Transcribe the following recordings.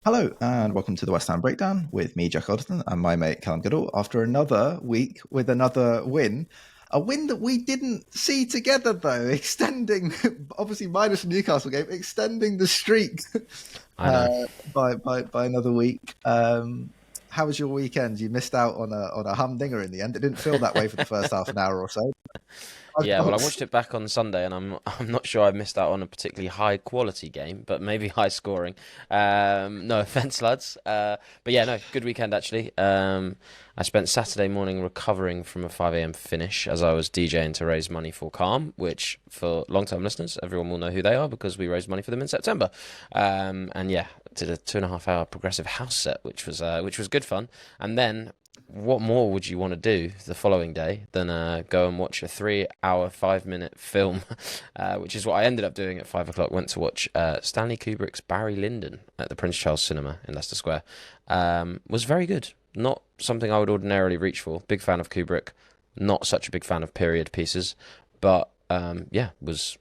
Hello and welcome to the West Ham Breakdown with me, Jack Elderton, and my mate Cal Goodall. After another week with another win, a win that we didn't see together though, extending, obviously minus the Newcastle game, extending the streak by another week. How was your weekend? You missed out on a humdinger in the end. It didn't feel that way for the first half an hour or so. Yeah, well, I watched it back on Sunday, and I'm not sure I missed out on a particularly high quality game, but maybe high scoring. No offense, lads. But yeah, no, good weekend actually. I spent Saturday morning recovering from a 5 a.m. finish as I was DJing to raise money for Calm, which for long-term listeners, everyone will know who they are because we raised money for them in September. And yeah, did a 2.5 hour progressive house set, which was good fun. And then, what more would you want to do the following day than go and watch a 3-hour, 5-minute film, which is what I ended up doing at 5 o'clock. Went to watch Stanley Kubrick's Barry Lyndon at the Prince Charles Cinema in Leicester Square. Was very good. Not something I would ordinarily reach for. Big fan of Kubrick. Not such a big fan of period pieces. But yeah, was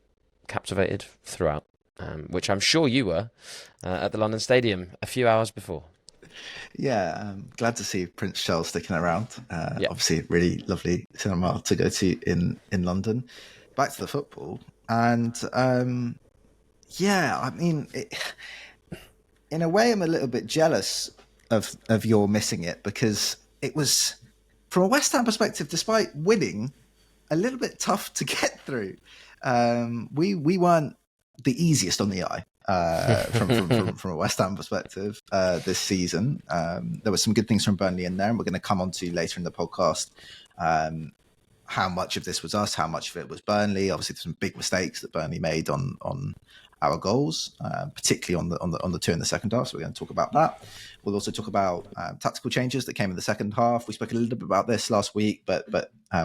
captivated throughout, which I'm sure you were at the London Stadium a few hours before. Yeah, glad to see Prince Charles sticking around. Yeah. Obviously, really lovely cinema to go to in London. Back to the football, and yeah, I mean, in a way, I'm a little bit jealous of your missing it because it was, from a West Ham perspective, despite winning, a little bit tough to get through. We weren't the easiest on the eye. From a West Ham perspective this season. There were some good things from Burnley in there, and we're going to come on to later in the podcast how much of this was us, how much of it was Burnley. Obviously, there's some big mistakes that Burnley made on our goals, particularly on the two in the second half. So we're going to talk about that. We'll also talk about tactical changes that came in the second half. We spoke a little bit about this last week, but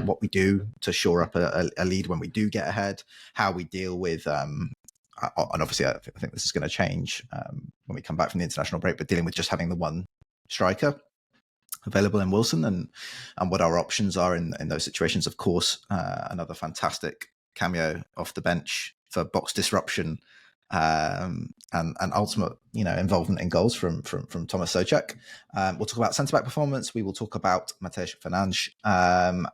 what we do to shore up a lead when we do get ahead, how we deal with and obviously, I think this is going to change when we come back from the international break, but dealing with just having the one striker available in Wilson and what our options are in those situations. Of course, another fantastic cameo off the bench for box disruption and ultimate, involvement in goals from Thomas Souček. We'll talk about centre-back performance. We will talk about Mateus Fernandes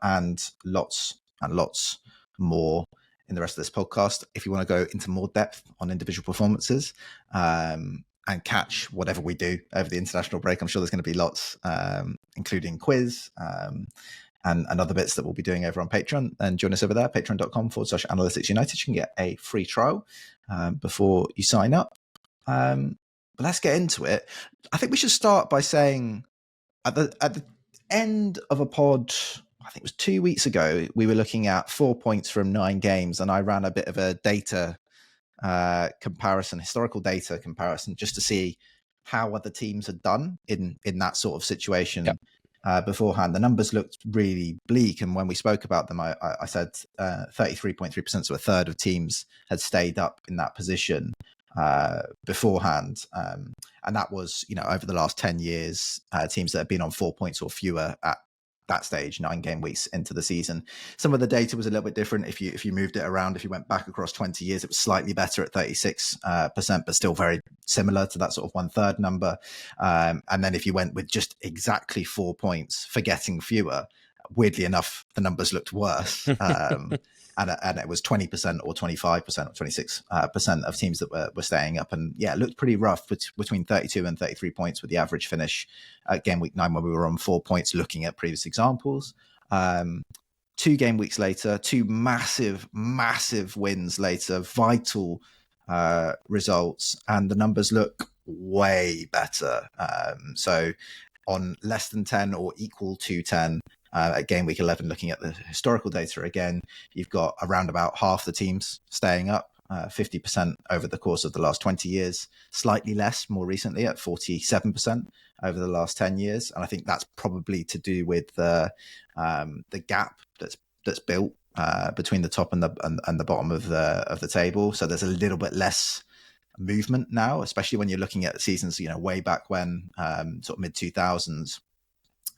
and lots more in the rest of this podcast. If you want to go into more depth on individual performances and catch whatever we do over the international break, I'm sure there's going to be lots, including quiz and other bits that we'll be doing over on Patreon. And join us over there, patreon.com/Analytics United. You can get a free trial before you sign up. But let's get into it. I think we should start by saying at the end of a pod, I think it was 2 weeks ago, we were looking at 4 points from 9 games, and I ran a bit of a data comparison, historical data comparison, just to see how other teams had done in that sort of situation beforehand. The numbers looked really bleak, and when we spoke about them, I said 33.3%, so a third of teams had stayed up in that position beforehand. And that was, over the last 10 years, teams that have been on 4 points or fewer at that stage, 9 game weeks into the season. Some of the data was a little bit different. If you moved it around, if you went back across 20 years, it was slightly better at 36%, but still very similar to that sort of 1/3 number. And then if you went with just exactly 4 points, forgetting fewer, weirdly enough, the numbers looked worse. And it was 20% or 25% or 26% of teams that were staying up. And yeah, it looked pretty rough between 32 and 33 points with the average finish at game week 9 when we were on 4 points, looking at previous examples. 2 game weeks later, 2 massive wins later, vital results, and the numbers look way better. So on less than 10 or equal to 10, at game week 11, looking at the historical data again, you've got around about half the teams staying up, 50% over the course of the last 20 years, slightly less more recently at 47% over the last 10 years. And I think that's probably to do with the gap that's built between the top and the bottom of the table. So there's a little bit less movement now, especially when you're looking at seasons, way back when, sort of mid 2000s.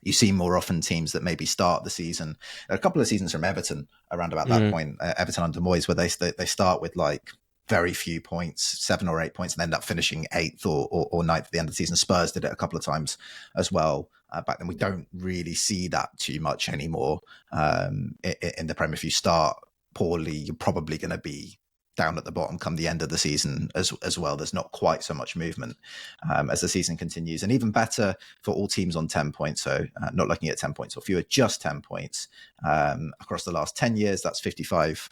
You see more often teams that maybe start the season. There are a couple of seasons from Everton around about that point, Everton under Moyes, where they start with like very few points, 7 or 8 points, and end up finishing 8th or 9th at the end of the season. Spurs did it a couple of times as well. Back then, we don't really see that too much anymore in the Premier. If you start poorly, you're probably going to be down at the bottom come the end of the season as well. There's not quite so much movement as the season continues. And even better for all teams on 10 points, so not looking at 10 points or fewer, just 10 points. Across the last 10 years, that's 55%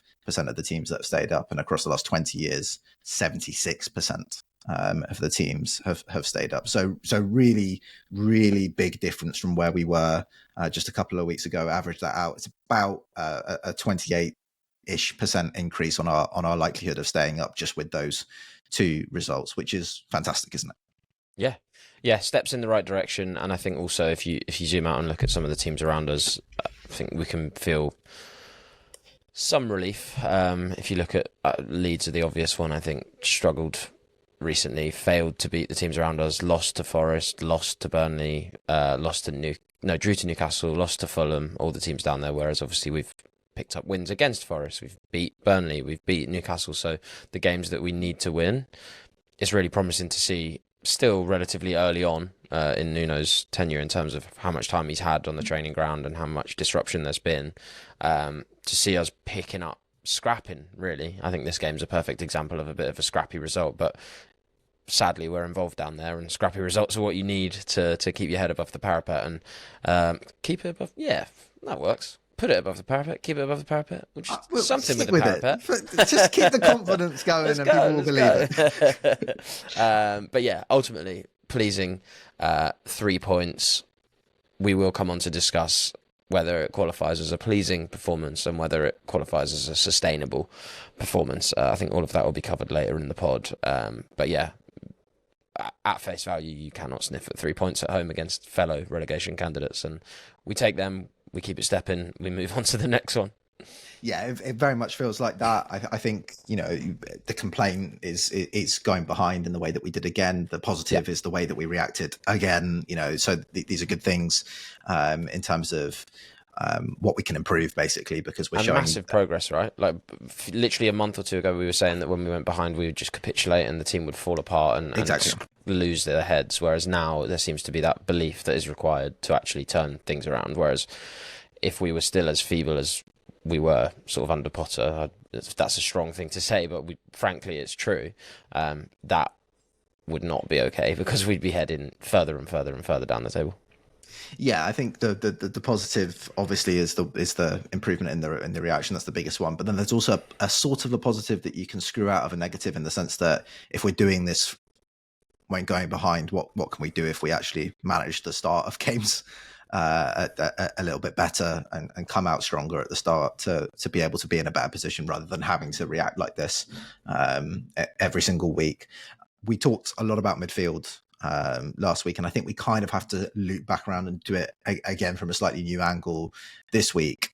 of the teams that have stayed up. And across the last 20 years, 76% of the teams have stayed up. So really, really big difference from where we were just a couple of weeks ago. Average that out, it's about a 28% increase on our likelihood of staying up just with those two results, which is fantastic, isn't it? Yeah, steps in the right direction. And I think also if you zoom out and look at some of the teams around us, I think we can feel some relief. If you look at Leeds are the obvious one. I think struggled recently, failed to beat the teams around us, lost to Forest, lost to Burnley, drew to Newcastle, lost to Fulham, all the teams down there, whereas obviously we've picked up wins against Forest, we've beat Burnley, we've beat Newcastle, so the games that we need to win, it's really promising to see still relatively early on in Nuno's tenure in terms of how much time he's had on the training ground and how much disruption there's been, to see us picking up scrapping, really. I think this game's a perfect example of a bit of a scrappy result, but sadly we're involved down there, and scrappy results are what you need to keep your head above the parapet and keep it above. Yeah, that works. Put it above the parapet, keep it above the parapet, which is something with the parapet. Just keep the confidence going and people will believe it. But yeah, ultimately pleasing 3 points. We will come on to discuss whether it qualifies as a pleasing performance and whether it qualifies as a sustainable performance. I think all of that will be covered later in the pod. But yeah, at face value, you cannot sniff at 3 points at home against fellow relegation candidates, and we take them. We keep it stepping. We move on to the next one. Yeah, it very much feels like that. I think, the complaint is going behind in the way that we did again. The positive is the way that we reacted again. So these are good things in terms of what we can improve, basically, because we're showing massive progress, right? Like literally a month or two ago, we were saying that when we went behind, we would just capitulate and the team would fall apart and lose their heads. Whereas now there seems to be that belief that is required to actually turn things around. Whereas if we were still as feeble as we were sort of under Potter, that's a strong thing to say, but frankly, it's true. That would not be okay, because we'd be heading further and further and further down the table. Yeah, I think the positive obviously is the improvement in the reaction. That's the biggest one. But then there's also a sort of a positive that you can screw out of a negative, in the sense that if we're doing this when going behind, what can we do if we actually manage the start of games a little bit better and come out stronger at the start to be able to be in a better position, rather than having to react like this every single week. We talked a lot about midfield last week, and I think we kind of have to loop back around and do it again from a slightly new angle this week.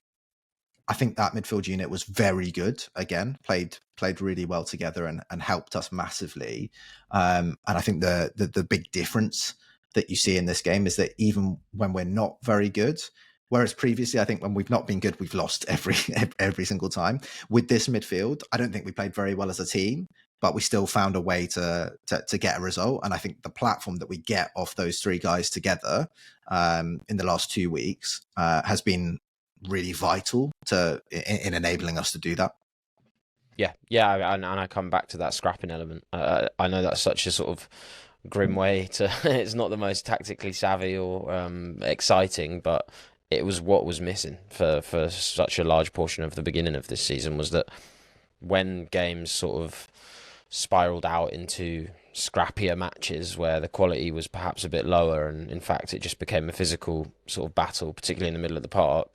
I think that midfield unit was very good again, played really well together and helped us massively. And I think the big difference that you see in this game is that even when we're not very good, whereas previously I think when we've not been good, we've lost every single time, with this midfield, I don't think we played very well as a team, but we still found a way to get a result. And I think the platform that we get off those three guys together in the last 2 weeks has been really vital in enabling us to do that. Yeah, and I come back to that scrapping element. I know that's such a sort of grim way to it's not the most tactically savvy or exciting, but it was what was missing for such a large portion of the beginning of this season, was that when games sort of spiraled out into scrappier matches where the quality was perhaps a bit lower, and in fact it just became a physical sort of battle, particularly in the middle of the park,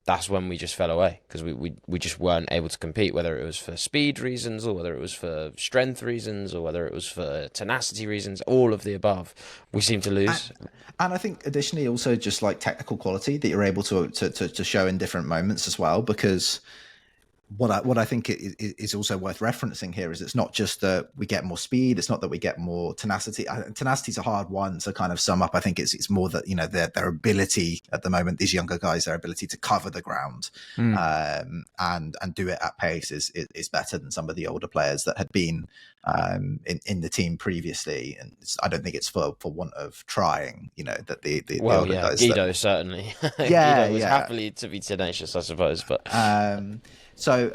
that's when we just fell away, because we just weren't able to compete, whether it was for speed reasons or whether it was for strength reasons or whether it was for tenacity reasons, all of the above. We seem to lose. And I think additionally also just like technical quality that you're able to show in different moments as well, because what I think is also worth referencing here is it's not just that we get more speed. It's not that we get more tenacity. Tenacity is a hard one to kind of sum up. I think it's more that, you know, their ability at the moment, these younger guys, their ability to cover the ground and do it at pace is better than some of the older players that had been in the team previously. And I don't think it's for want of trying, you know, that the older guys. Guido certainly. Guido was happily to be tenacious, I suppose, but. So,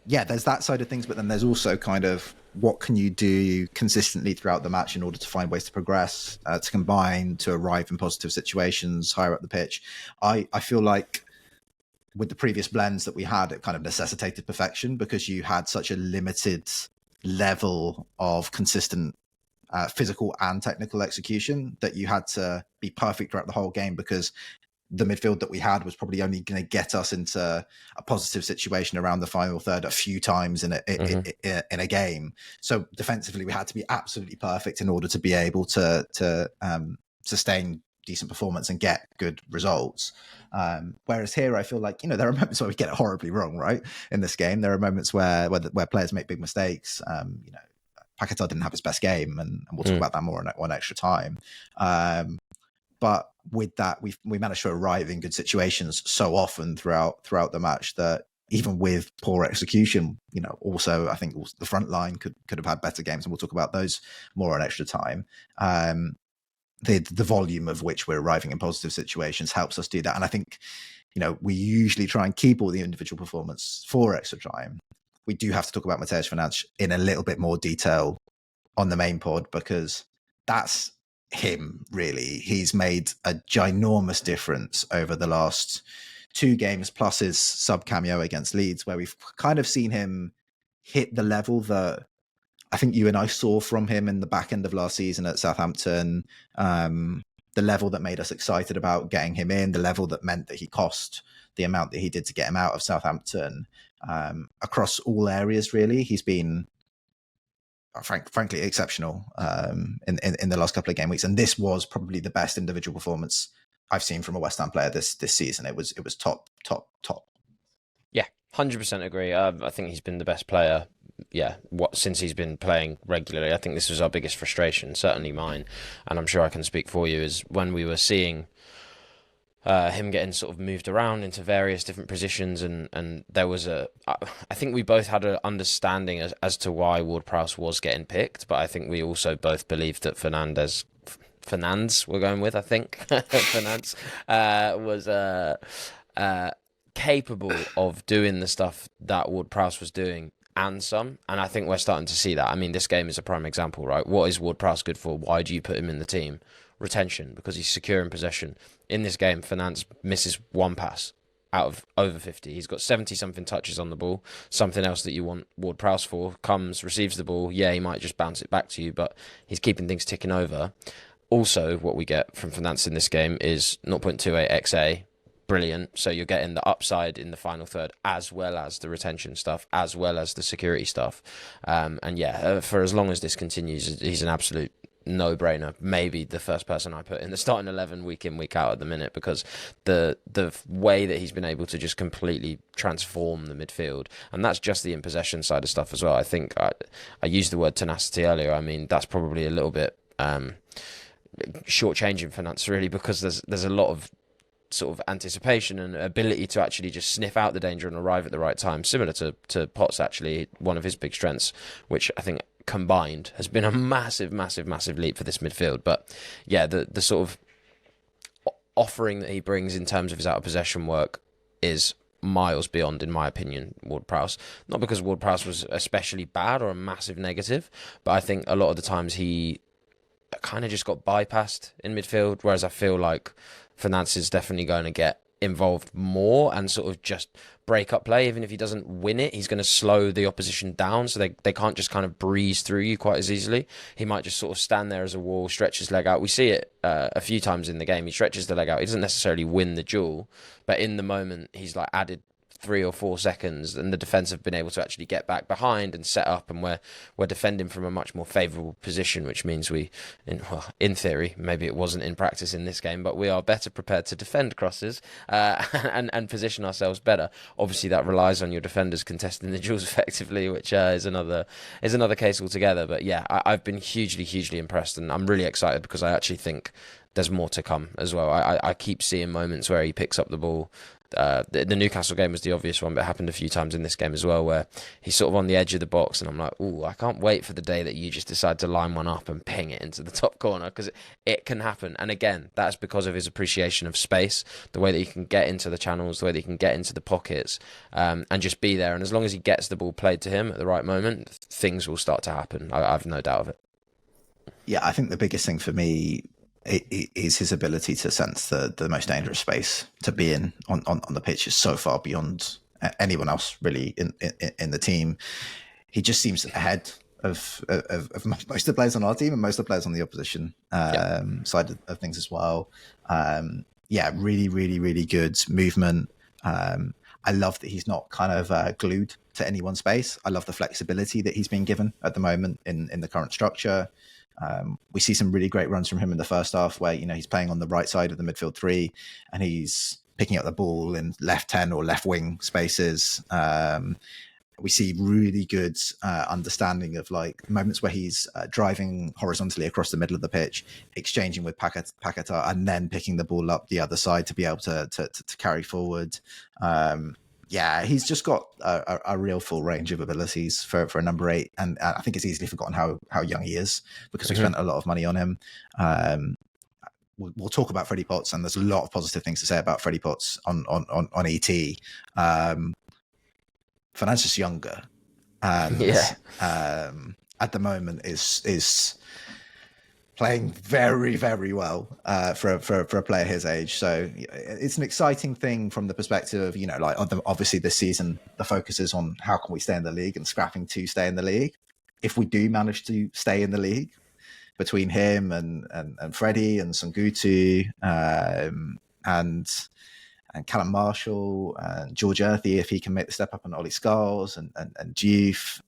there's that side of things, but then there's also kind of what can you do consistently throughout the match in order to find ways to progress, to combine, to arrive in positive situations higher up the pitch. I feel like with the previous blends that we had, it kind of necessitated perfection because you had such a limited level of consistent physical and technical execution that you had to be perfect throughout the whole game, because the midfield that we had was probably only going to get us into a positive situation around the final third a few times in a game. So defensively, we had to be absolutely perfect in order to be able to sustain decent performance and get good results. Whereas here, I feel like, you know, there are moments where we get it horribly wrong, right? In this game, there are moments where players make big mistakes. You know, Paquetá didn't have his best game, and we'll talk about that more on extra time. But with that, we managed to arrive in good situations so often throughout the match that even with poor execution, you know, also I think the front line could have had better games, and we'll talk about those more on extra time. The volume of which we're arriving in positive situations helps us do that, and I think, you know, we usually try and keep all the individual performance for extra time. We do have to talk about Mateus Fernandes in a little bit more detail on the main pod, because that's him, really. He's made a ginormous difference over the last 2 games, plus his sub cameo against Leeds, where we've kind of seen him hit the level that I think you and I saw from him in the back end of last season at Southampton. The level that made us excited about getting him in, the level that meant that he cost the amount that he did to get him out of Southampton. Across all areas, really, he's been frankly exceptional in the last couple of game weeks, and this was probably the best individual performance I've seen from a West Ham player this season. It was top. Yeah, 100% agree. I think he's been the best player. Yeah, since he's been playing regularly. I think this was our biggest frustration, certainly mine, and I'm sure I can speak for you, is when we were seeing him getting sort of moved around into various different positions, and there was I think we both had an understanding as to why Ward-Prowse was getting picked, but I think we also both believed that Fernandes we're going with, I think, Fernandes was capable of doing the stuff that Ward-Prowse was doing and some, and I think we're starting to see that. I mean, this game is a prime example, right? What is Ward-Prowse good for? Why do you put him in the team? Retention, because he's secure in possession. In this game, Fernandes misses 1 pass out of over 50. He's got 70-something touches on the ball. Something else that you want Ward-Prowse for. Comes, receives the ball. Yeah, he might just bounce it back to you, but he's keeping things ticking over. Also, what we get from Fernandes in this game is 0.28 XA. Brilliant. So you're getting the upside in the final third, as well as the retention stuff, as well as the security stuff. For as long as this continues, he's an absolute no-brainer. Maybe the first person I put in the starting 11 week in, week out at the minute, because the way that he's been able to just completely transform the midfield, and that's just the in-possession side of stuff as well. I think I used the word tenacity earlier. I mean, that's probably a little bit short-changing Fernandes, really, because there's a lot of sort of anticipation and ability to actually just sniff out the danger and arrive at the right time, similar to Potts, actually, one of his big strengths, which I think combined has been a massive leap for this midfield. But yeah, the sort of offering that he brings in terms of his out of possession work is miles beyond, in my opinion, Ward-Prowse. Not because Ward-Prowse was especially bad or a massive negative, but I think a lot of the times he kind of just got bypassed in midfield, whereas I feel like Fernandes is definitely going to get involved more and sort of just break up play. Even if he doesn't win it, he's going to slow the opposition down, so they can't just kind of breeze through you quite as easily. He might just sort of stand there as a wall, stretch his leg out. We see it a few times in the game. He stretches the leg out. He doesn't necessarily win the duel, but in the moment, he's like added 3 or 4 seconds, and the defence have been able to actually get back behind and set up, and we're defending from a much more favourable position, which means in theory, maybe it wasn't in practice in this game, but we are better prepared to defend crosses and position ourselves better. Obviously, that relies on your defenders contesting the duels effectively, which is another case altogether. But yeah, I've been hugely impressed, and I'm really excited because I actually think there's more to come as well. I keep seeing moments where he picks up the ball. The Newcastle game was the obvious one, but it happened a few times in this game as well, where he's sort of on the edge of the box, and I'm like, ooh, I can't wait for the day that you just decide to line one up and ping it into the top corner, because it can happen. And again, that's because of his appreciation of space, the way that he can get into the channels, the way that he can get into the pockets, and just be there. And as long as he gets the ball played to him at the right moment, things will start to happen. I've no doubt of it. Yeah, I think the biggest thing for me is his ability to sense the most dangerous space to be in on the pitch is so far beyond anyone else really in the team. He just seems ahead of most of the players on our team and most of the players on the opposition side of things as well. Really good movement. I love that he's not kind of glued to any one space. I love the flexibility that he's been given at the moment in the current structure. We see some really great runs from him in the first half where, he's playing on the right side of the midfield three and he's picking up the ball in left 10 or left wing spaces. We see really good understanding of like moments where he's driving horizontally across the middle of the pitch, exchanging with Paquetá, and then picking the ball up the other side to be able to carry forward. He's just got a real full range of abilities for a number 8, and I think it's easily forgotten how young he is because we spent a lot of money on him. We'll talk about Freddie Potts, and there's a lot of positive things to say about Freddie Potts on ET. Fernandes is younger, and at the moment is playing very, very well for a player his age. So it's an exciting thing from the perspective of, obviously this season, the focus is on how can we stay in the league and scrapping to stay in the league. If we do manage to stay in the league, between him and Freddie and Sangutu and Callum Marshall and George Earthy, if he can make the step up on Ollie Scholes and Diouf,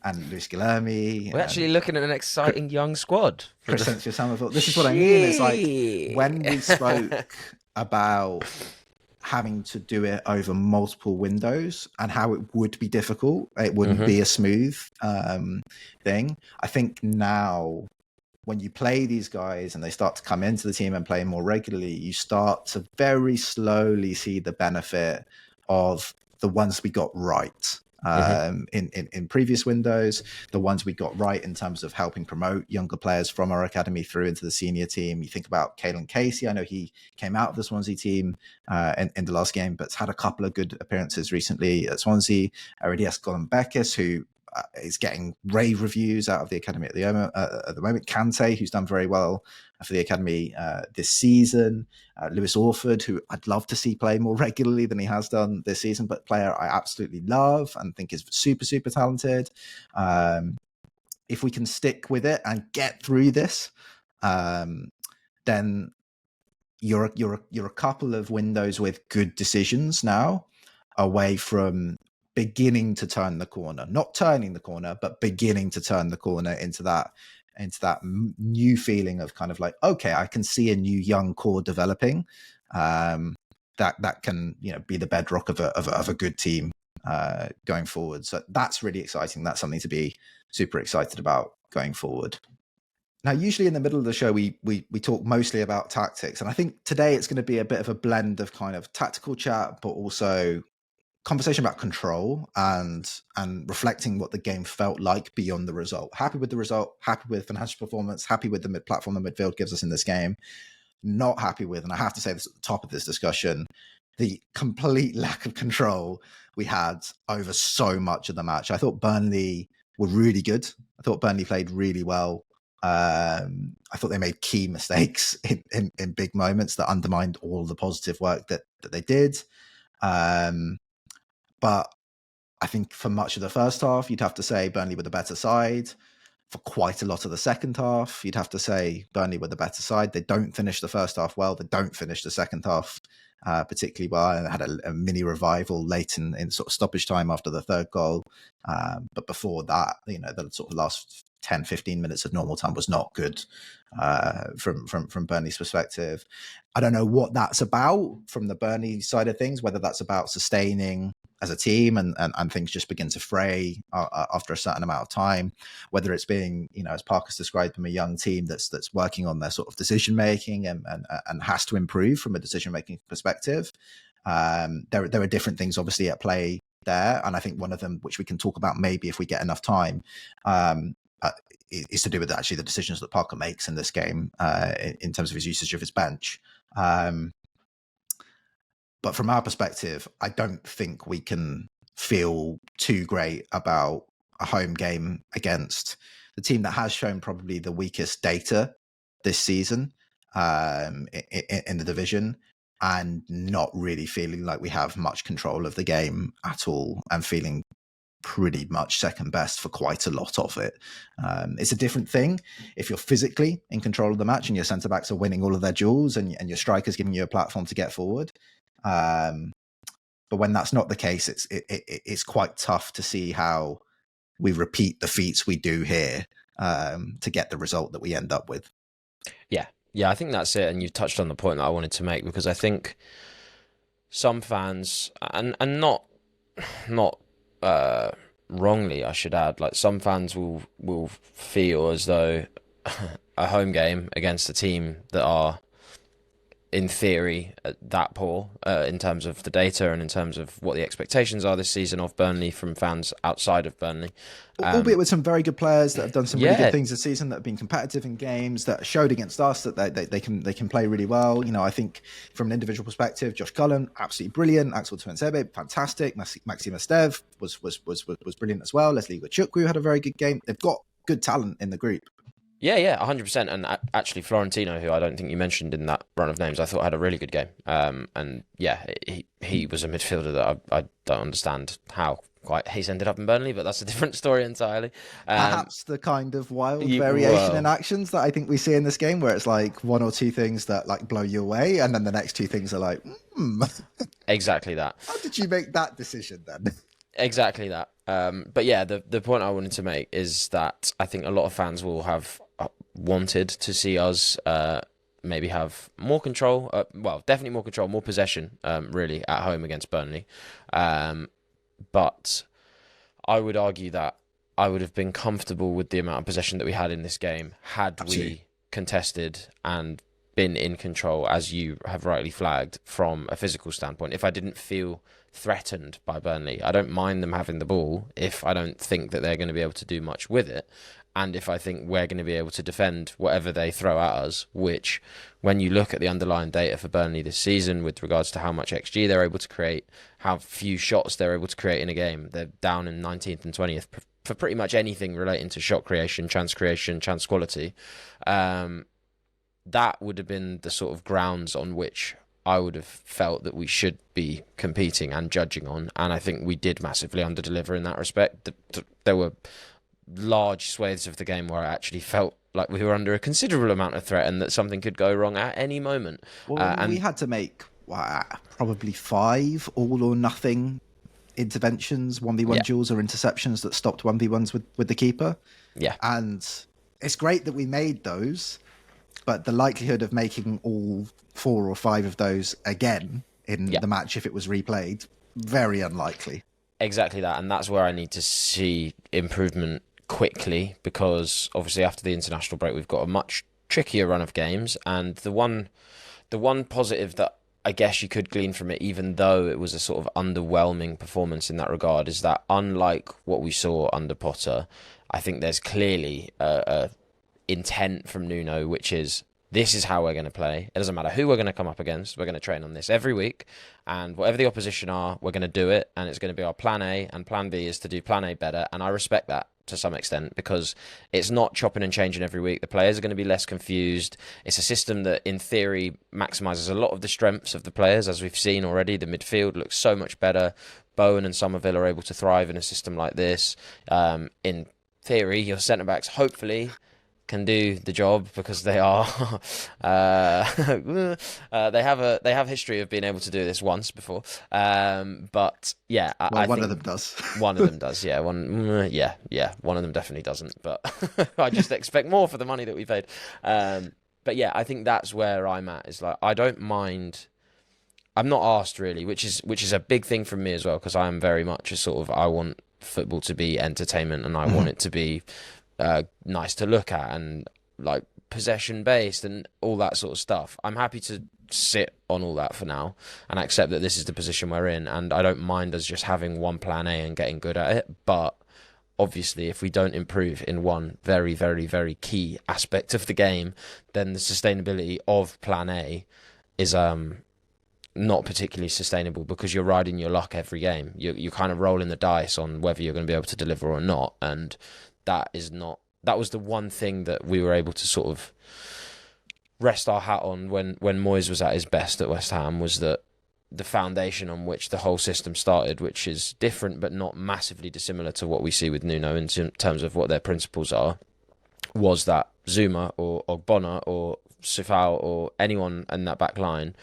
and Luis Guilherme. We're actually looking at an exciting young squad. Crescencio Somerville. This is what I mean. It's like when we spoke about having to do it over multiple windows and how it would be difficult, it wouldn't be a smooth thing. I think now when you play these guys and they start to come into the team and play more regularly, you start to very slowly see the benefit of the ones we got right. In previous windows, the ones we got right in terms of helping promote younger players from our academy through into the senior team. You think about Caelan Casey. I know he came out of the Swansea team in the last game, but's had a couple of good appearances recently at Swansea. Aridias Golombekis, who is getting rave reviews out of the academy at the moment. Kante, who's done very well for the academy this season. Lewis Orford, who I'd love to see play more regularly than he has done this season, but player I absolutely love and think is super, super talented. If we can stick with it and get through this, then you're a couple of windows with good decisions now away from beginning to turn the corner, not turning the corner, but beginning to turn the corner into that new feeling of kind of like, okay, I can see a new young core developing that can be the bedrock of a good team going forward. So that's really exciting. That's something to be super excited about going forward. Now, usually in the middle of the show, we talk mostly about tactics, and I think today it's going to be a bit of a blend of kind of tactical chat, but also conversation about control and reflecting what the game felt like beyond the result. Happy with the result, happy with financial performance, happy with the mid-platform the midfield gives us in this game. Not happy with, and I have to say this at the top of this discussion, the complete lack of control we had over so much of the match. I thought Burnley were really good. I thought Burnley played really well. I thought they made key mistakes in big moments that undermined all the positive work that they did. But I think for much of the first half, you'd have to say Burnley were the better side. For quite a lot of the second half, you'd have to say Burnley were the better side. They don't finish the first half well. They don't finish the second half particularly well, and had a mini revival late in sort of stoppage time after the third goal. But before that, the sort of last 10, 15 minutes of normal time was not good from Burnley's perspective. I don't know what that's about from the Burnley side of things, whether that's about sustaining as a team and things just begin to fray after a certain amount of time, whether it's being, as Parker's described them, a young team that's working on their sort of decision making and has to improve from a decision making perspective. There are different things obviously at play there, and I think one of them, which we can talk about maybe if we get enough time, is to do with actually the decisions that Parker makes in this game in terms of his usage of his bench. But from our perspective, I don't think we can feel too great about a home game against the team that has shown probably the weakest data this season in the division, and not really feeling like we have much control of the game at all, and feeling pretty much second best for quite a lot of it. It's a different thing if you're physically in control of the match and your centre-backs are winning all of their duels and your strikers giving you a platform to get forward. But when that's not the case, it's quite tough to see how we repeat the feats we do here to get the result that we end up with. Yeah, I think that's it. And you touched on the point that I wanted to make, because I think some fans, and not wrongly, I should add, like some fans will feel as though a home game against a team that are, in theory, that poor in terms of the data and in terms of what the expectations are this season of Burnley from fans outside of Burnley. Albeit with some very good players that have done some really good things this season, that have been competitive in games, that showed against us that they can play really well. I think from an individual perspective, Josh Cullen, absolutely brilliant. Axel Tuanzebe, fantastic. Maximilian Stev was brilliant as well. Leslie Chukwu had a very good game. They've got good talent in the group. Yeah, 100%. And actually, Florentino, who I don't think you mentioned in that run of names, I thought had a really good game. And yeah, he was a midfielder that I don't understand how quite he's ended up in Burnley, but that's a different story entirely. Perhaps the kind of wild variation in actions that I think we see in this game, where it's like one or two things that like blow you away, and then the next two things are like, Exactly that. How did you make that decision then? Exactly that. But yeah, the point I wanted to make is that I think a lot of fans will have wanted to see us maybe have more control. Definitely more control, more possession, really, at home against Burnley. But I would argue that I would have been comfortable with the amount of possession that we had in this game had we contested and been in control, as you have rightly flagged, from a physical standpoint. If I didn't feel threatened by Burnley, I don't mind them having the ball if I don't think that they're going to be able to do much with it. And if I think we're going to be able to defend whatever they throw at us, which, when you look at the underlying data for Burnley this season with regards to how much XG they're able to create, how few shots they're able to create in a game, they're down in 19th and 20th for pretty much anything relating to shot creation, chance quality. That would have been the sort of grounds on which I would have felt that we should be competing and judging on. And I think we did massively underdeliver in that respect. There were large swathes of the game where I actually felt like we were under a considerable amount of threat and that something could go wrong at any moment. Well, and we had to make probably 5 all or nothing interventions, 1v1 duels or interceptions that stopped 1v1s with the keeper. Yeah. And it's great that we made those, but the likelihood of making all 4 or 5 of those again in the match, if it was replayed, very unlikely. Exactly that. And that's where I need to see improvement quickly, because obviously after the international break, we've got a much trickier run of games. And the one positive that I guess you could glean from it, even though it was a sort of underwhelming performance in that regard, is that unlike what we saw under Potter, I think there's clearly a intent from Nuno, which is, this is how we're going to play. It doesn't matter who we're going to come up against. We're going to train on this every week. And whatever the opposition are, we're going to do it. And it's going to be our plan A. And plan B is to do plan A better. And I respect that to some extent, because it's not chopping and changing every week. The players are going to be less confused. It's a system that, in theory, maximises a lot of the strengths of the players, as we've seen already. The midfield looks so much better. Bowen and Somerville are able to thrive in a system like this. In theory, your centre-backs, hopefully, can do the job because they are they have history of being able to do this once before. But yeah, I one think of them does. one of them does. Yeah, one of them definitely doesn't. But I just expect more for the money that we paid. But yeah, I think that's where I'm at. Is like I don't mind. I'm not asked really, which is a big thing from me as well, because I am very much a sort of I want football to be entertainment and I want it to be nice to look at and like possession based and all that sort of stuff. I'm happy to sit on all that for now and accept that this is the position we're in, and I don't mind us just having one plan A and getting good at it. But obviously, if we don't improve in one very, very, very key aspect of the game, then the sustainability of plan A is not particularly sustainable, because you're riding your luck every game. You're kind of rolling the dice on whether you're going to be able to deliver or not, and that was the one thing that we were able to sort of rest our hat on when Moyes was at his best at West Ham, was that the foundation on which the whole system started, which is different but not massively dissimilar to what we see with Nuno in terms of what their principles are, was that Zuma or Ogbonna or Sifal or anyone in that back line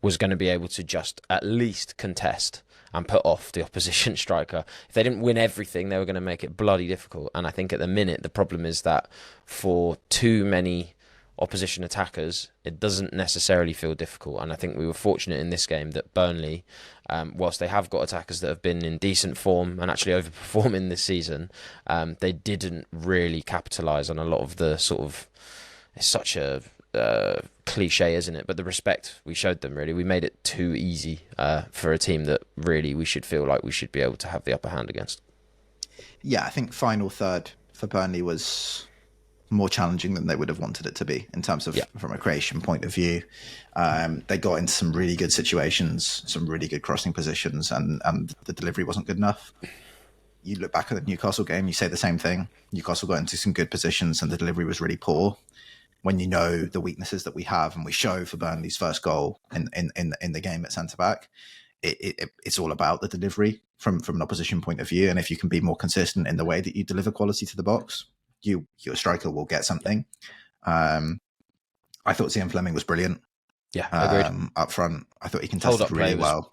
was going to be able to just at least contest and put off the opposition striker. If they didn't win everything, they were going to make it bloody difficult. And I think at the minute, the problem is that for too many opposition attackers, it doesn't necessarily feel difficult. And I think we were fortunate in this game that Burnley, whilst they have got attackers that have been in decent form and actually overperforming this season, they didn't really capitalise on a lot of the sort of... It's such a cliche, isn't it? But the respect we showed them, really, we made it too easy for a team that really we should feel like we should be able to have the upper hand against. Yeah, I think final third for Burnley was more challenging than they would have wanted it to be in terms of from a creation point of view. They got into some really good situations, some really good crossing positions, and the delivery wasn't good enough. You look back at the Newcastle game, you say the same thing. Newcastle got into some good positions and the delivery was really poor. When you know the weaknesses that we have and we show for Burnley's first goal in the game at centre-back, it's all about the delivery from an opposition point of view. And if you can be more consistent in the way that you deliver quality to the box, your striker will get something. I thought Zian Fleming was brilliant. Yeah, agreed. Up front, I thought he contested really well.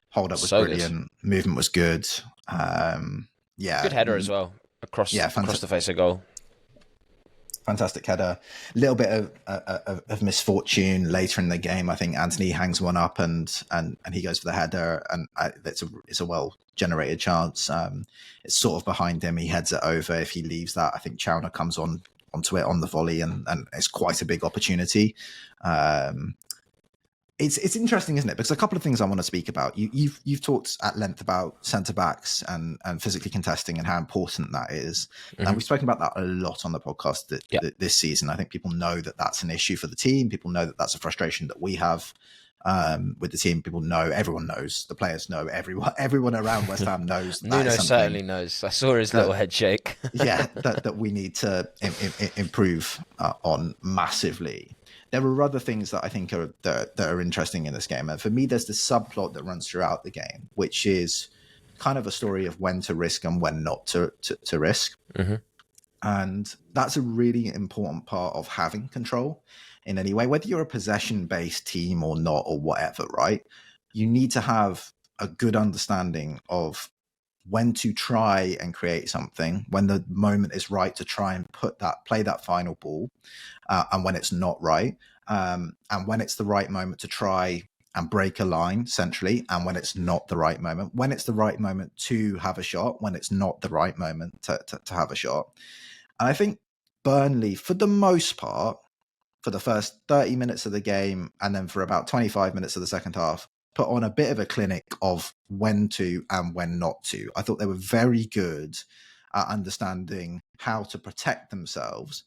Hold up was so brilliant. Good. Movement was good. Good header as well across the face of goal. Fantastic header. A little bit of misfortune later in the game. I think Anthony hangs one up and he goes for the header, and it's a well generated chance. It's sort of behind him. He heads it over. If he leaves that, I think Chowner comes onto it on the volley, and it's quite a big opportunity. It's interesting, isn't it? Because a couple of things I want to speak about. You've talked at length about centre backs and physically contesting and how important that is. Mm-hmm. And we've spoken about that a lot on the podcast this season. I think people know that that's an issue for the team. People know that that's a frustration that we have with the team. People know, everyone knows, the players know, everyone around West Ham knows. That Nuno certainly knows. I saw his little head shake. that we need to improve on massively. There are other things that I think that are interesting in this game. And for me, there's this subplot that runs throughout the game, which is kind of a story of when to risk and when not to risk. Mm-hmm. And that's a really important part of having control in any way, whether you're a possession-based team or not or whatever, right? You need to have a good understanding of when to try and create something, when the moment is right to try and play that final ball, and when it's not right, and when it's the right moment to try and break a line centrally, and when it's not the right moment, when it's the right moment to have a shot, when it's not the right moment to have a shot. And I think Burnley, for the most part, for the first 30 minutes of the game, and then for about 25 minutes of the second half, put on a bit of a clinic of when to and when not to. I thought they were very good at understanding how to protect themselves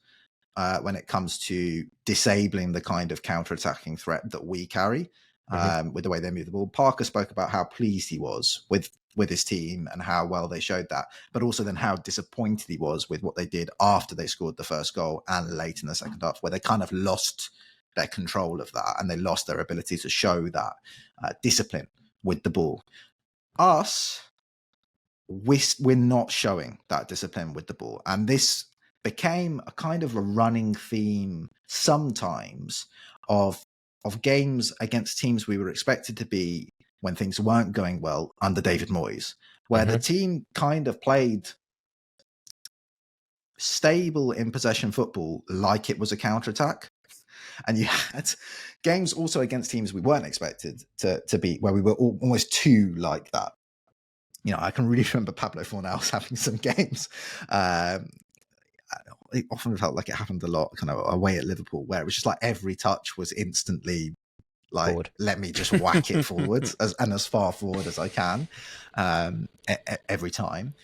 when it comes to disabling the kind of counter-attacking threat that we carry with the way they move the ball. Parker spoke about how pleased he was with his team and how well they showed that, but also then how disappointed he was with what they did after they scored the first goal and late in the second half, where they kind of lost their control of that and they lost their ability to show that discipline with the ball. Us, we're not showing that discipline with the ball, and this became a kind of a running theme sometimes of games against teams we were expected to be when things weren't going well under David Moyes, where the team kind of played stable in possession football like it was a counter-attack. And you had games also against teams we weren't expected to beat, where we were almost too like that. You know, I can really remember Pablo Fornals having some games. It often felt like it happened a lot kind of away at Liverpool, where it was just like every touch was instantly like, forward. Let me just whack it forward as far forward as I can every time.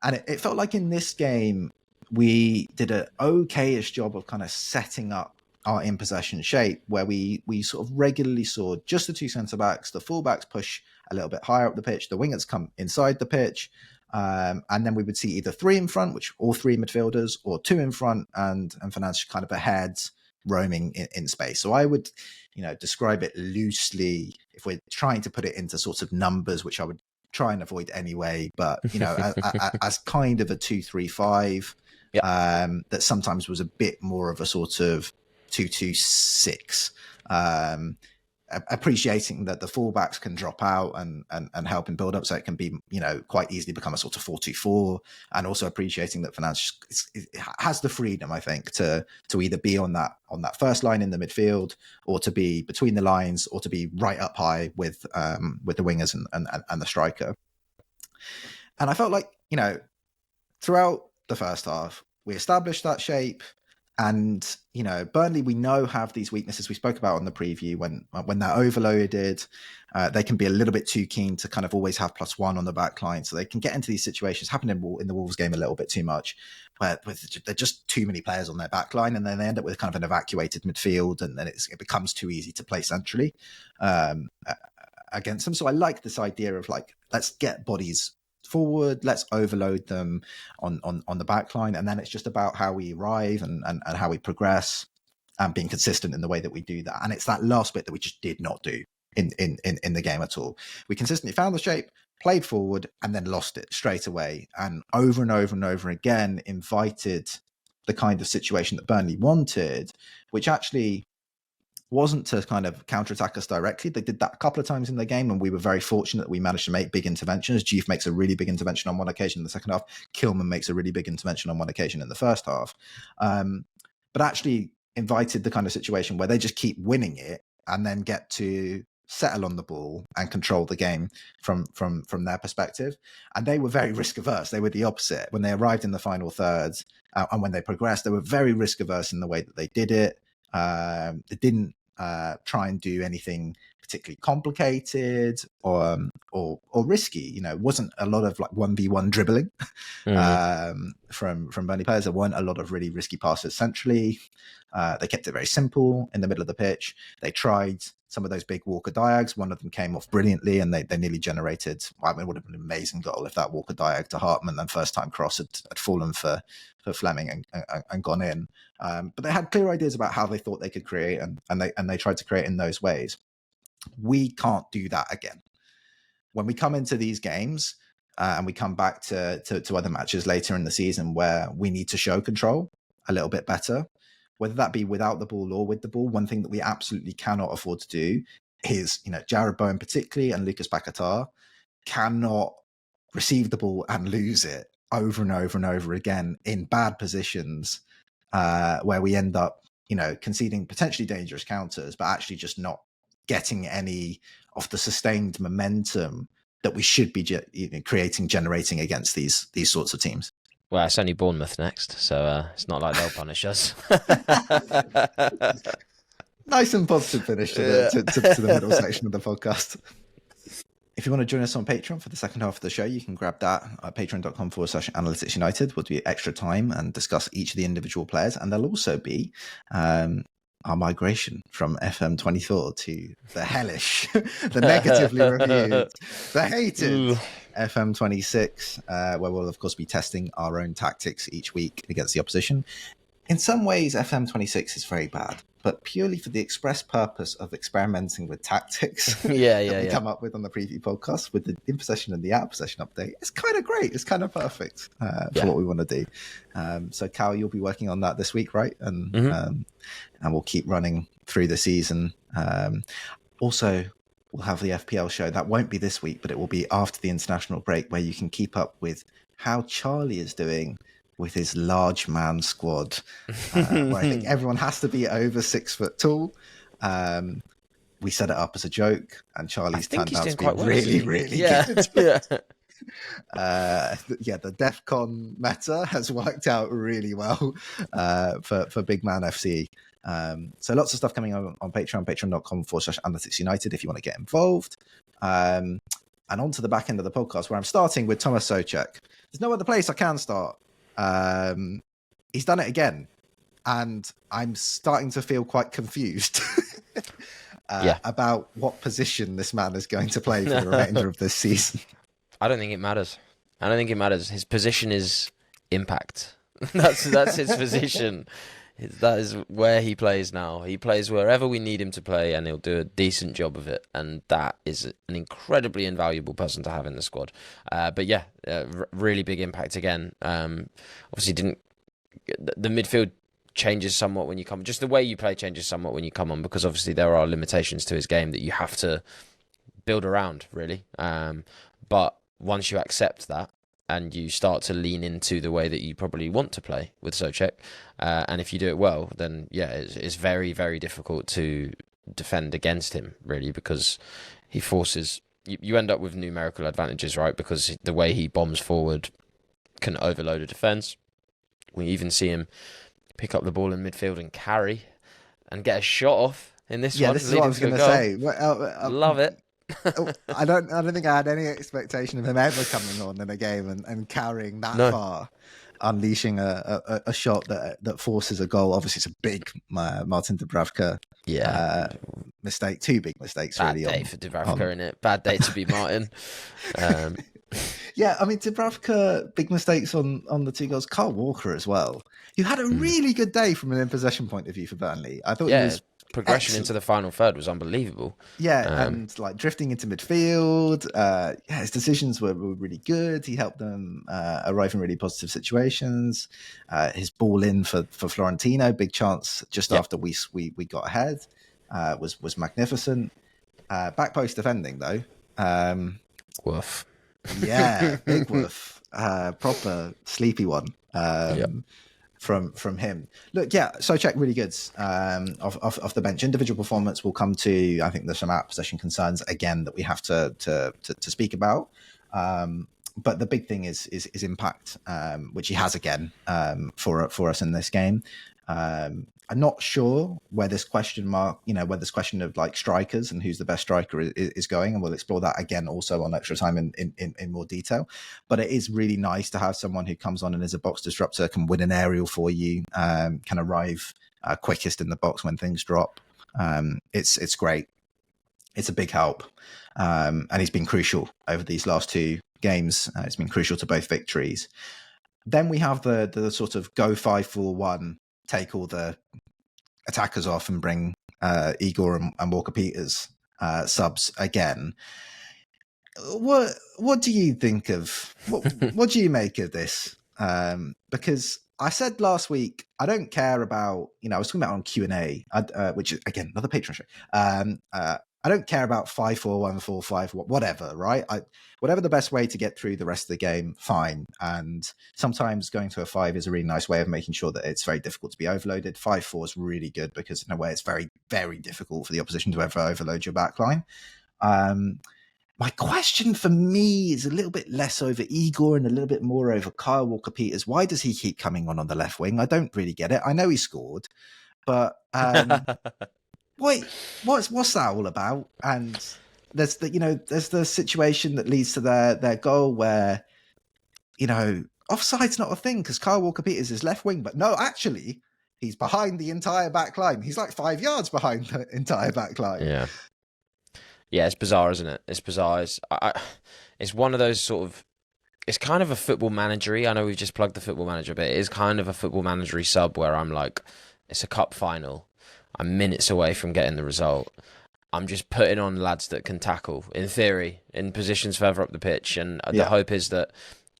And it felt like in this game, we did an okay-ish job of kind of setting up our in possession shape, where we sort of regularly saw just the two centre backs, the full backs push a little bit higher up the pitch, the wingers come inside the pitch, and then we would see either three in front, which all three midfielders, or two in front and Fernandes kind of ahead, roaming in space. So I would, describe it loosely if we're trying to put it into sorts of numbers, which I would try and avoid anyway, but as kind of a 2-3-5. Yep. That sometimes was a bit more of a sort of 2-2-6, appreciating that the fullbacks can drop out and help in build up, so it can be quite easily become a sort of 4-2-4, and also appreciating that Fernandes has the freedom, I think, to either be on that first line in the midfield, or to be between the lines, or to be right up high with the wingers and the striker. And I felt like throughout the first half, we established that shape, and Burnley, we know, have these weaknesses we spoke about on the preview. When they're overloaded, they can be a little bit too keen to kind of always have +1 on the back line, so they can get into these situations. Happened in the Wolves game a little bit too much, where they're just too many players on their back line, and then they end up with kind of an evacuated midfield, and then it becomes too easy to play centrally against them. So I like this idea of like, let's get bodies forward, let's overload them on the back line, and then it's just about how we arrive and how we progress, and being consistent in the way that we do that. And it's that last bit that we just did not do in the game at all. We consistently found the shape, played forward, and then lost it straight away, and over and over again invited the kind of situation that Burnley wanted, which actually wasn't to kind of counterattack us directly. They did that a couple of times in the game, and we were very fortunate that we managed to make big interventions. Jeef makes a really big intervention on one occasion in the second half. Kilman makes a really big intervention on one occasion in the first half. But actually invited the kind of situation where they just keep winning it and then get to settle on the ball and control the game from their perspective. And they were very risk averse. They were the opposite. When they arrived in the final third and when they progressed, they were very risk averse in the way that they did it. They didn't try and do anything particularly complicated or risky. It wasn't a lot of like 1v1 dribbling from Burnley players. There weren't a lot of really risky passes centrally. They kept it very simple in the middle of the pitch. They tried some of those big Walker Diags. One of them came off brilliantly, and they nearly generated, it would have been an amazing goal if that Walker Diag to Hartman, then first time cross had fallen for Fleming and gone in. But they had clear ideas about how they thought they could create, and they tried to create in those ways. We can't do that again. When we come into these games and we come back to other matches later in the season where we need to show control a little bit better, whether that be without the ball or with the ball, one thing that we absolutely cannot afford to do is, Jared Bowen particularly and Lucas Paquetá cannot receive the ball and lose it over and over and over again in bad positions where we end up, conceding potentially dangerous counters, but actually just not getting any of the sustained momentum that we should be generating against these sorts of teams. Well, it's only Bournemouth next, so it's not like they'll punish us. Nice and positive finish to the middle section of the podcast. If you want to join us on Patreon for the second half of the show, you can grab that at patreon.com/Analytics United. We'll do extra time and discuss each of the individual players. And there'll also be our migration from FM24 to the hellish, the negatively reviewed, the hated FM26, where we'll, of course, be testing our own tactics each week against the opposition. In some ways, FM26 is very bad, but purely for the express purpose of experimenting with tactics Yeah, we come up with on the preview podcast with the in possession and the out possession update. It's kind of great. It's kind of perfect for what we want to do. So Cal, you'll be working on that this week, right? And we'll keep running through the season. Also, we'll have the FPL show. That won't be this week, but it will be after the international break, where you can keep up with how Charlie is doing with his large man squad, where I think everyone has to be over 6 foot tall. We set it up as a joke, and Charlie's turned out to be really, really good. The DEF CON meta has worked out really well for Big Man FC. So lots of stuff coming on Patreon, patreon.com/analyticsunited if you want to get involved. And on to the back end of the podcast, where I'm starting with Thomas Souček. There's no other place I can start. He's done it again, and I'm starting to feel quite confused about what position this man is going to play for the remainder of this season. I don't think it matters. His position is impact. That's his position. That is where he plays now. He plays wherever we need him to play, and he'll do a decent job of it. And that is an incredibly invaluable person to have in the squad. Really big impact again. Obviously, the midfield changes somewhat when you come. Just the way you play changes somewhat when you come on, because obviously there are limitations to his game that you have to build around, really. But once you accept that, and you start to lean into the way that you probably want to play with Souček, and if you do it well, then it's very, very difficult to defend against him, really, because he forces... You end up with numerical advantages, right? Because the way he bombs forward can overload a defence. We even see him pick up the ball in midfield and carry and get a shot off in this one. Yeah, this is what I was going to say. Love it. I don't think I had any expectation of him ever coming on in a game and carrying that far, unleashing a shot that forces a goal. Obviously, it's a big Martin Dubravka mistake. 2 big mistakes, Bad really. Bad day for Dubravka, innit? Bad day to be Martin. Yeah, I mean, Dubravka, big mistakes on the 2 goals. Kyle Walker as well, who had a really good day from an in-possession point of view for Burnley. I thought he was... Progression into the final third was unbelievable. Yeah, and like drifting into midfield. His decisions were really good. He helped them arrive in really positive situations. His ball in for Florentino, big chance just after we got ahead, was magnificent. Back post defending though. Woof. Yeah, big woof. Proper sleepy one. From him. Look, Souček really good off the bench. Individual performance will come to. I think there's some out possession concerns again that we have to speak about. But the big thing is impact, which he has again for us in this game. I'm not sure where this question of like strikers and who's the best striker is going, and we'll explore that again also on extra time in more detail. But it is really nice to have someone who comes on and is a box disruptor, can win an aerial for you, can arrive quickest in the box when things drop. It's great. It's a big help, and he's been crucial over these last 2 games. It's been crucial to both victories. Then we have the sort of go 5-4-1. Take all the attackers off and bring Igor and Walker-Peters subs again. What do you think of what do you make of this? Because I said last week I don't care about I was talking about on Q&A, which is again another Patreon show. I don't care about 5-4-1, 4-5, whatever, right? Whatever the best way to get through the rest of the game, fine. And sometimes going to a 5 is a really nice way of making sure that it's very difficult to be overloaded. 5-4 is really good because in a way it's very, very difficult for the opposition to ever overload your backline. My question for me is a little bit less over Igor and a little bit more over Kyle Walker-Peters. Why does he keep coming on the left wing? I don't really get it. I know he scored, but... Wait, what's that all about? And there's the situation that leads to their goal where, offside's not a thing because Kyle Walker-Peters is left wing, but no, actually, he's behind the entire back line. He's like 5 yards behind the entire back line. Yeah, it's bizarre, isn't it? It's bizarre. It's one of those sort of... It's kind of a football managery. I know we've just plugged the football manager, but it is kind of a football managery sub where I'm like, it's a cup final. I'm minutes away from getting the result. I'm just putting on lads that can tackle, in theory, in positions further up the pitch. And the hope is that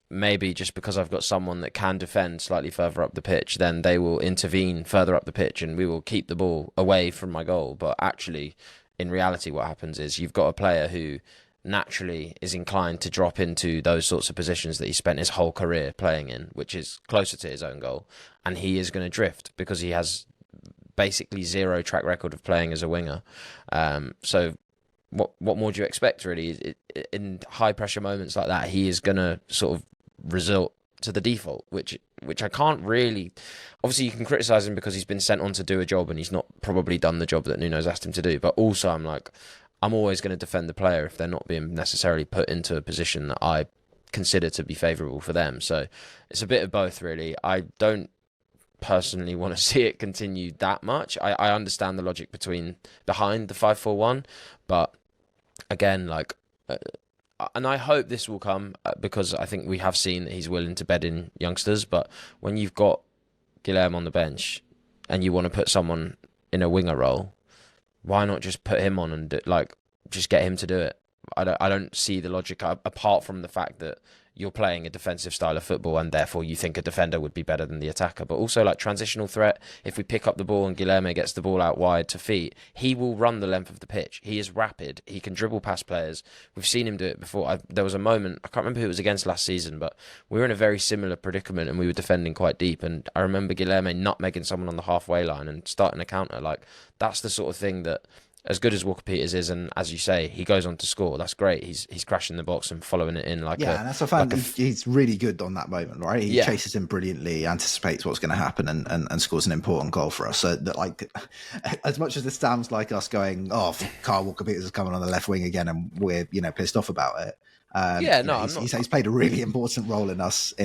maybe just because I've got someone that can defend slightly further up the pitch, then they will intervene further up the pitch and we will keep the ball away from my goal. But actually, in reality, what happens is you've got a player who naturally is inclined to drop into those sorts of positions that he spent his whole career playing in, which is closer to his own goal. And he is going to drift because he has basically zero track record of playing as a winger. So what more do you expect, really? In high pressure moments like that, he is going to sort of resort to the default, which I can't really. Obviously, you can criticise him because he's been sent on to do a job and he's not probably done the job that Nuno's asked him to do. But also, I'm always going to defend the player if they're not being necessarily put into a position that I consider to be favourable for them. So it's a bit of both, really. I don't personally want to see it continue that much. I understand the logic behind the 5-4-1, but again, and I hope this will come because I think we have seen that he's willing to bed in youngsters. But when you've got Guilherme on the bench and you want to put someone in a winger role, why not just put him on and just get him to do it? I don't see the logic apart from the fact that you're playing a defensive style of football and therefore you think a defender would be better than the attacker. But also transitional threat, if we pick up the ball and Guilherme gets the ball out wide to feet, he will run the length of the pitch. He is rapid. He can dribble past players. We've seen him do it before. There was a moment, I can't remember who it was against last season, but we were in a very similar predicament and we were defending quite deep. And I remember Guilherme nutmegging someone on the halfway line and starting a counter. That's the sort of thing that, as good as Walker-Peters is, and as you say, he goes on to score. That's great. He's crashing the box and following it in and that's he's really good on that moment, right? He chases him brilliantly, anticipates what's going to happen, and scores an important goal for us. So that, as much as this sounds like us going, "Oh, Kyle Walker-Peters is coming on the left wing again," and we're pissed off about it. He's played a really important role in us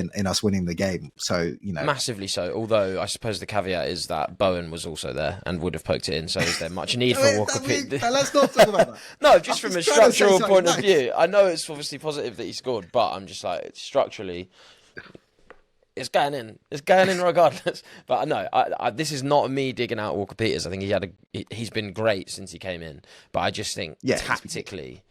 winning the game. So massively so. Although I suppose the caveat is that Bowen was also there and would have poked it in. So is there much need for Walker-Peters? Let's not talk about that. No, just from a structural point of view, I know it's obviously positive that he scored, but I'm just structurally, it's going in. It's going in regardless. But no, this is not me digging out Walker-Peters. I think he's been great since he came in. But I just think tactically,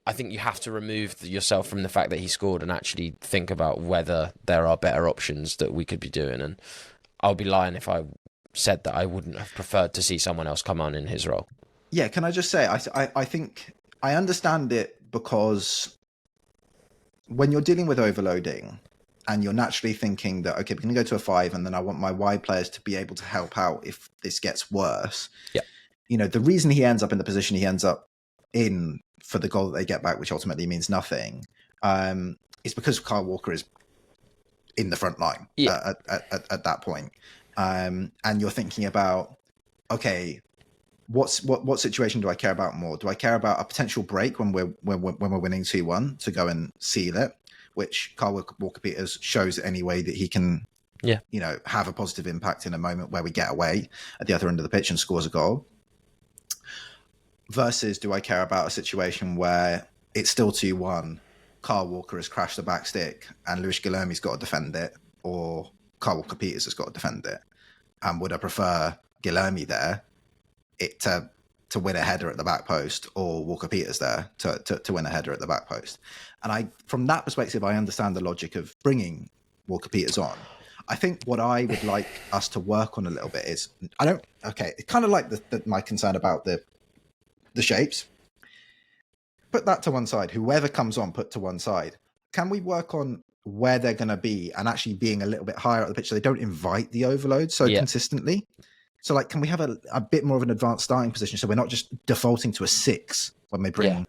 I think you have to remove yourself from the fact that he scored and actually think about whether there are better options that we could be doing. And I'll be lying if I said that I wouldn't have preferred to see someone else come on in his role. Yeah, can I just say, I think I understand it because when you're dealing with overloading and you're naturally thinking that, okay, we're going to go to a 5 and then I want my wide players to be able to help out if this gets worse. Yeah. The reason he ends up in the position he ends up in for the goal that they get back, which ultimately means nothing, is because Kyle Walker is in the front line at that point. And you're thinking about, okay, what situation do I care about more? Do I care about a potential break when we're winning 2-1 to go and seal it, which Kyle Walker-Peters shows any way that he can, have a positive impact in a moment where we get away at the other end of the pitch and scores a goal? Versus, do I care about a situation where it's still 2-1, Kyle Walker has crashed the back stick and Luis Guilherme's got to defend it, or Kyle Walker-Peters has got to defend it? And would I prefer Guilherme there to win a header at the back post, or Walker-Peters there to win a header at the back post? And from that perspective, I understand the logic of bringing Walker-Peters on. I think what I would like us to work on a little bit is, it's kind of like my concern about the shapes. Put that to one side. Whoever comes on, put to one side. Can we work on where they're going to be and actually being a little bit higher at the pitch so they don't invite the overload so consistently? So, can we have a bit more of an advanced starting position so we're not just defaulting to a 6 when we bring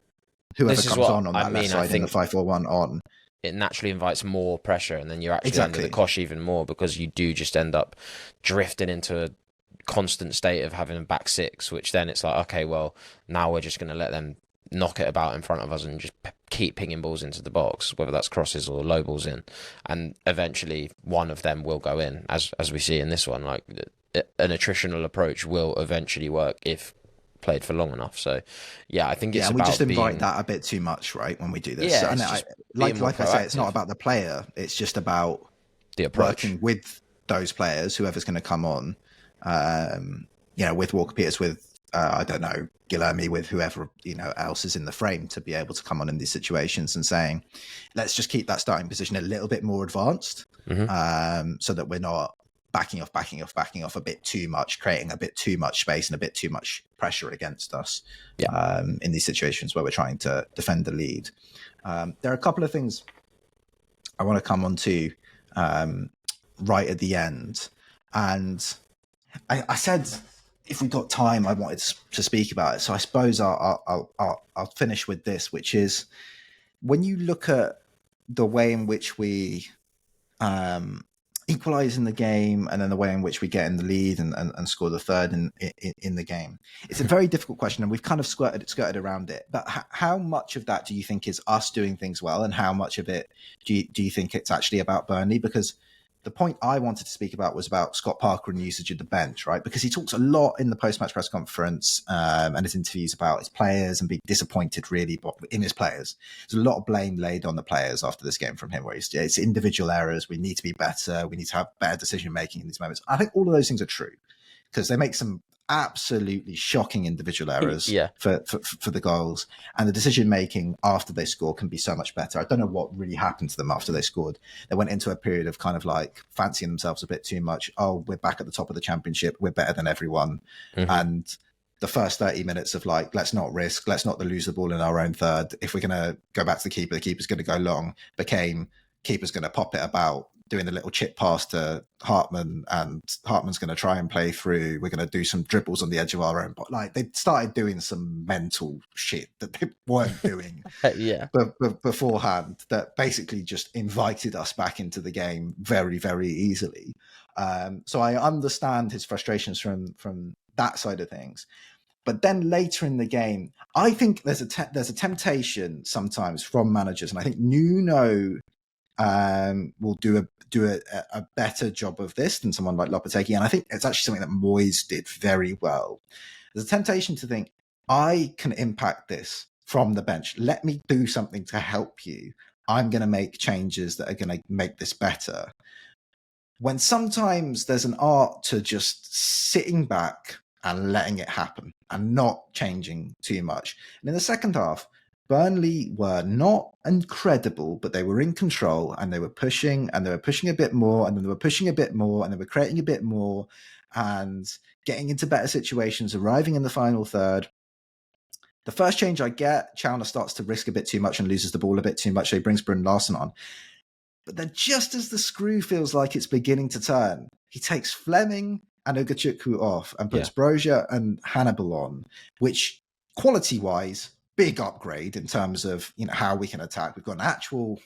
whoever comes on that left side in the 5-4-1 on? It naturally invites more pressure, and then you're actually under the cosh even more because you do just end up drifting into a constant state of having a back 6, which then it's like, okay, well, now we're just going to let them knock it about in front of us and just keep pinging balls into the box, whether that's crosses or low balls in, and eventually one of them will go in, as we see in this one. An attritional approach will eventually work if played for long enough. So I think it's about we just invite that a bit too much, right, when we do this. And like I say, it's not about the player, it's just about the approach, working with those players, whoever's going to come on, with Walker Peters, with I don't know, Guilherme, with whoever else is in the frame, to be able to come on in these situations and saying, let's just keep that starting position a little bit more advanced, so that we're not backing off a bit too much, creating a bit too much space and a bit too much pressure against us in these situations where we're trying to defend the lead. There are a couple of things I want to come on to right at the end, and I said if we got time I wanted to speak about it, so I suppose I'll finish with this, which is when you look at the way in which we equalize in the game, and then the way in which we get in the lead and score the third in the game. It's a very difficult question, and we've kind of skirted around it. But how much of that do you think is us doing things well, and how much of it do you think it's actually about Burnley? Because the point I wanted to speak about was about Scott Parker and usage of the bench, right? Because he talks a lot in the post-match press conference and his interviews about his players and being disappointed really in his players. There's a lot of blame laid on the players after this game from him, where it's individual errors. We need to be better. We need to have better decision-making in these moments. I think all of those things are true, because they make some absolutely shocking individual errors for the goals, and the decision making after they score can be so much better. I don't know what really happened to them after they scored. They went into a period of kind of like fancying themselves a bit too much. Oh, we're back at the top of the championship, we're better than everyone. And the first 30 minutes of like, let's not risk, let's not lose the ball in our own third. If we're going to go back to the keeper's going to go long, became keeper's going to pop it about, doing the little chip pass to Hartman, and Hartman's going to try and play through. We're going to do some dribbles on the edge of our own. But like, they started doing some mental shit that they weren't doing beforehand, that basically just invited us back into the game very, very easily. So I understand his frustrations from that side of things. But then later in the game, I think there's a temptation sometimes from managers, and I think Nuno will do a better job of this than someone like Lopetegui, and I think it's actually something that Moyes did very well. There's a temptation to think, I can impact this from the bench. Let me do something to help you. I'm going to make changes that are going to make this better. When sometimes there's an art to just sitting back and letting it happen and not changing too much. And in the second half, Burnley were not incredible, but they were in control, and they were pushing, and they were pushing a bit more, and then they were pushing a bit more, and they were creating a bit more, and getting into better situations, arriving in the final third. The first change I get, Chalner starts to risk a bit too much and loses the ball a bit too much, so he brings Bryn Larson on. But then just as the screw feels like it's beginning to turn, he takes Fleming and Ogachukwu off and puts Brozier and Hannibal on, which quality-wise, big upgrade in terms of how we can attack. We've got an actual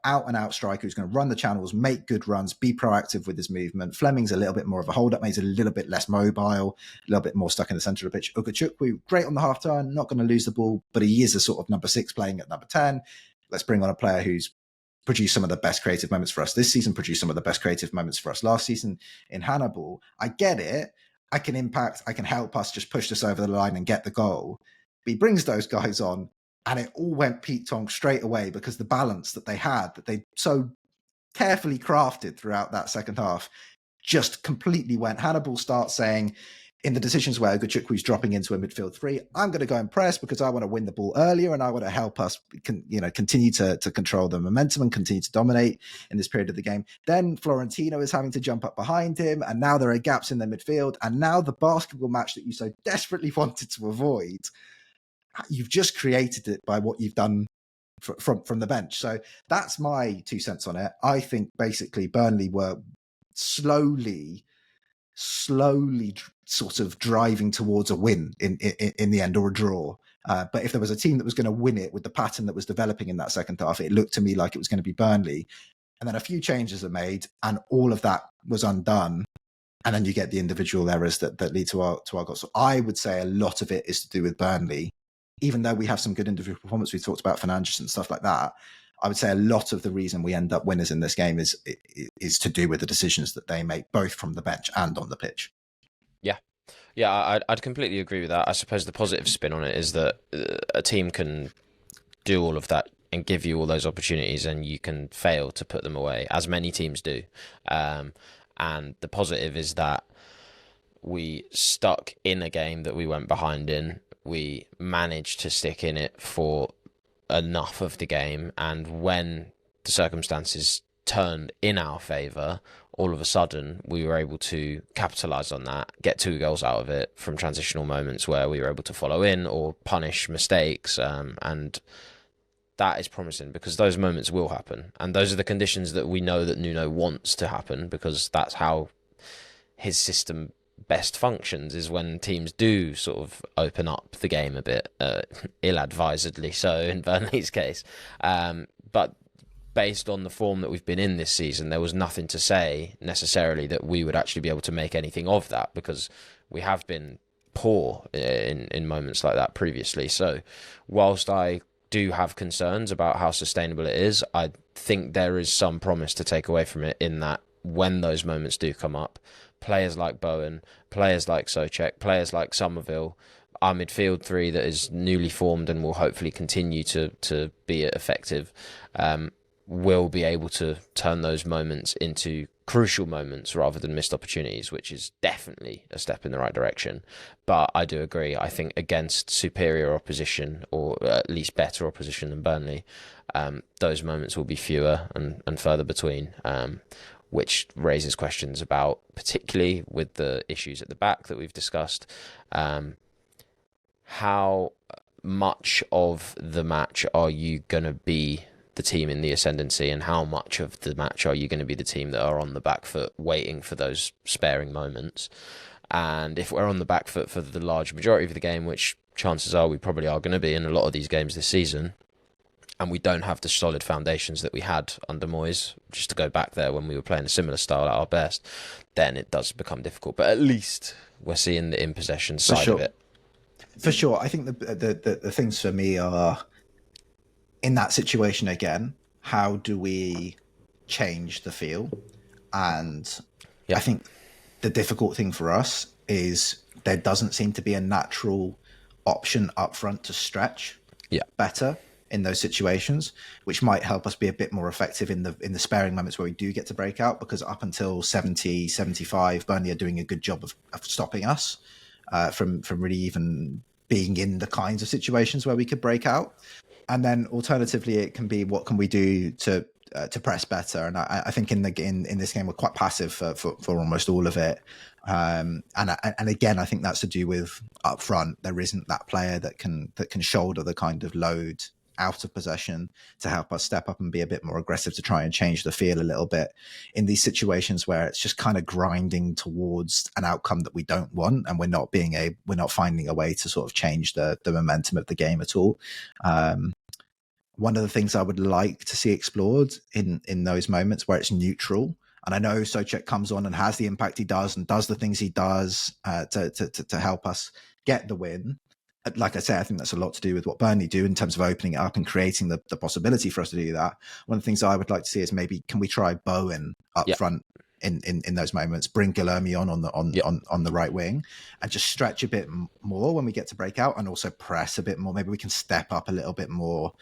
out and out striker who's going to run the channels, make good runs, be proactive with his movement. Fleming's a little bit more of a hold up, he's a little bit less mobile, a little bit more stuck in the center of the pitch. Ogachukwu, great on the half turn, not going to lose the ball, but he is a sort of number 6 playing at number 10. Let's bring on a player who's produced some of the best creative moments for us this season, produced some of the best creative moments for us last season in Hannibal. I get it. I can impact, I can help us just push this over the line and get the goal. But he brings those guys on, and it all went Pete Tong straight away, because the balance that they had, that they so carefully crafted throughout that second half, just completely went. Hannibal starts saying, in the decisions where Ogochukwu's dropping into a midfield 3, I'm going to go and press because I want to win the ball earlier, and I want to help us continue to control the momentum and continue to dominate in this period of the game. Then Florentino is having to jump up behind him, and now there are gaps in the midfield, and now the basketball match that you so desperately wanted to avoid, you've just created it by what you've done from the bench. So that's my 2 cents on it. I think basically Burnley were slowly sort of driving towards a win in the end, or a draw. But if there was a team that was going to win it with the pattern that was developing in that second half, it looked to me like it was going to be Burnley. And then a few changes are made, and all of that was undone. And then you get the individual errors that lead to our goals. So I would say a lot of it is to do with Burnley. Even though we have some good individual performance, we've talked about Fernandes and stuff like that, I would say a lot of the reason we end up winners in this game is to do with the decisions that they make, both from the bench and on the pitch. Yeah, I'd completely agree with that. I suppose the positive spin on it is that a team can do all of that and give you all those opportunities, and you can fail to put them away, as many teams do. And the positive is that we stuck in a game that we went behind in. We managed to stick in it for enough of the game, and when the circumstances turned in our favour, all of a sudden we were able to capitalise on that, get 2 goals out of it from transitional moments where we were able to follow in or punish mistakes, and that is promising because those moments will happen, and those are the conditions that we know that Nuno wants to happen, because that's how his system best functions, is when teams do sort of open up the game a bit, ill-advisedly so in Burnley's case. But based on the form that we've been in this season, there was nothing to say necessarily that we would actually be able to make anything of that, because we have been poor in moments like that previously. So whilst I do have concerns about how sustainable it is, I think there is some promise to take away from it, in that when those moments do come up, players like Bowen, players like Souček, players like Somerville, our midfield 3 that is newly formed and will hopefully continue to be effective, will be able to turn those moments into crucial moments rather than missed opportunities, which is definitely a step in the right direction. But I do agree, I think against superior opposition, or at least better opposition than Burnley, those moments will be fewer and further between, which raises questions about, particularly with the issues at the back that we've discussed, how much of the match are you going to be the team in the ascendancy, and how much of the match are you going to be the team that are on the back foot waiting for those sparing moments? And if we're on the back foot for the large majority of the game, which chances are we probably are going to be in a lot of these games this season, and we don't have the solid foundations that we had under Moyes, just to go back there when we were playing a similar style at our best, then it does become difficult. But at least we're seeing the in possession side of it. For sure. I think the things for me are, in that situation again, how do we change the feel? And I think the difficult thing for us is there doesn't seem to be a natural option up front to stretch better in those situations, which might help us be a bit more effective in the sparing moments where we do get to break out, because up until 70, 75, Burnley are doing a good job of stopping us from really even being in the kinds of situations where we could break out. And then alternatively, it can be, what can we do to press better? And I think in this game we're quite passive for almost all of it. And again, I think that's to do with up front there isn't that player that can shoulder the kind of load out of possession to help us step up and be a bit more aggressive to try and change the feel a little bit in these situations where it's just kind of grinding towards an outcome that we don't want, and we're not finding a way to sort of change the momentum of the game at all. One of the things I would like to see explored in those moments where it's neutral, and I know Souček comes on and has the impact he does and does the things he does to help us get the win. Like I say, I think that's a lot to do with what Burnley do in terms of opening it up and creating the possibility for us to do that. One of the things I would like to see is maybe, can we try Bowen up front in those moments, bring Guilherme on the right wing, and just stretch a bit more when we get to break out, and also press a bit more. Maybe we can step up a little bit more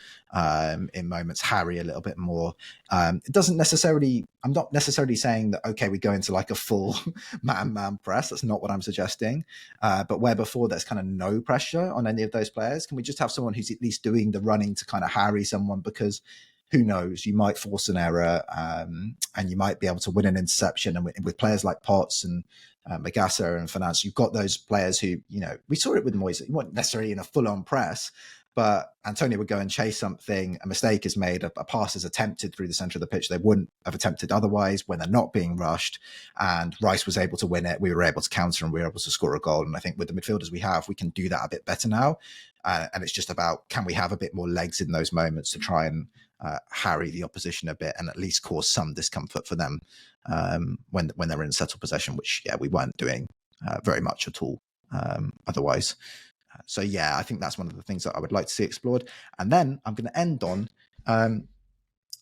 in moments, harry a little bit more. It doesn't necessarily, I'm not necessarily saying that, okay, we go into like a full man press. That's not what I'm suggesting. But where before there's kind of no pressure on any of those players, can we just have someone who's at least doing the running to kind of harry someone? Because who knows, you might force an error and you might be able to win an interception. And with players like Potts and Magassa and Fernandes, you've got those players who, we saw it with Moyes. You weren't necessarily in a full-on press, but Antonio would go and chase something, a mistake is made, a pass is attempted through the centre of the pitch they wouldn't have attempted otherwise when they're not being rushed, and Rice was able to win it. We were able to counter and we were able to score a goal. And I think with the midfielders we have, we can do that a bit better now. And it's just about, can we have a bit more legs in those moments to try and harry the opposition a bit and at least cause some discomfort for them when they're in settled possession, which we weren't doing very much at all otherwise. So I think that's one of the things that I would like to see explored. And then I'm going to end on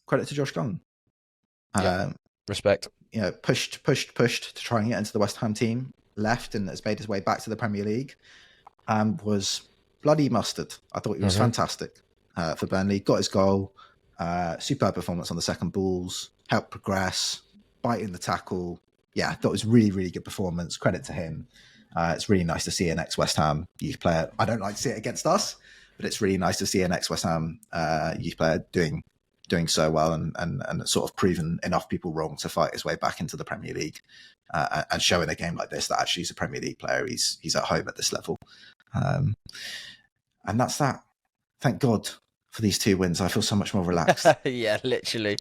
credit to Josh Cullen. Respect. Pushed to try and get into the West Ham team, left and has made his way back to the Premier League, and was bloody mustard. I thought he was fantastic for Burnley. Got his goal. Superb performance on the second balls, helped progress, biting the tackle, yeah, I thought it was really, really good performance. Credit to him. It's really nice to see an ex-West Ham youth player. I don't like to see it against us, but it's really nice to see an ex-West Ham youth player doing so well and sort of proven enough people wrong to fight his way back into the Premier League and showing a game like this that actually he's a Premier League player. He's at home at this level. And that's that. Thank God for these 2 wins. I feel so much more relaxed. Yeah, literally.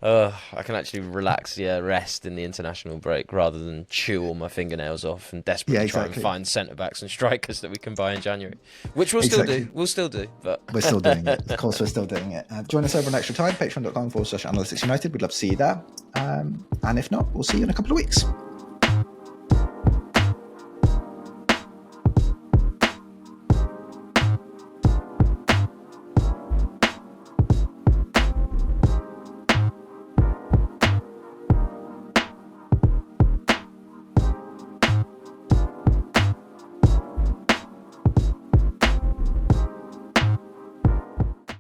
I can actually relax, rest in the international break rather than chew all my fingernails off and desperately try and find centre-backs and strikers that we can buy in January, which we'll still do. We'll still do, but we're still doing it. Of course, we're still doing it. Join us over on Extra Time, patreon.com/Analytics United. We'd love to see you there. And if not, we'll see you in a couple of weeks.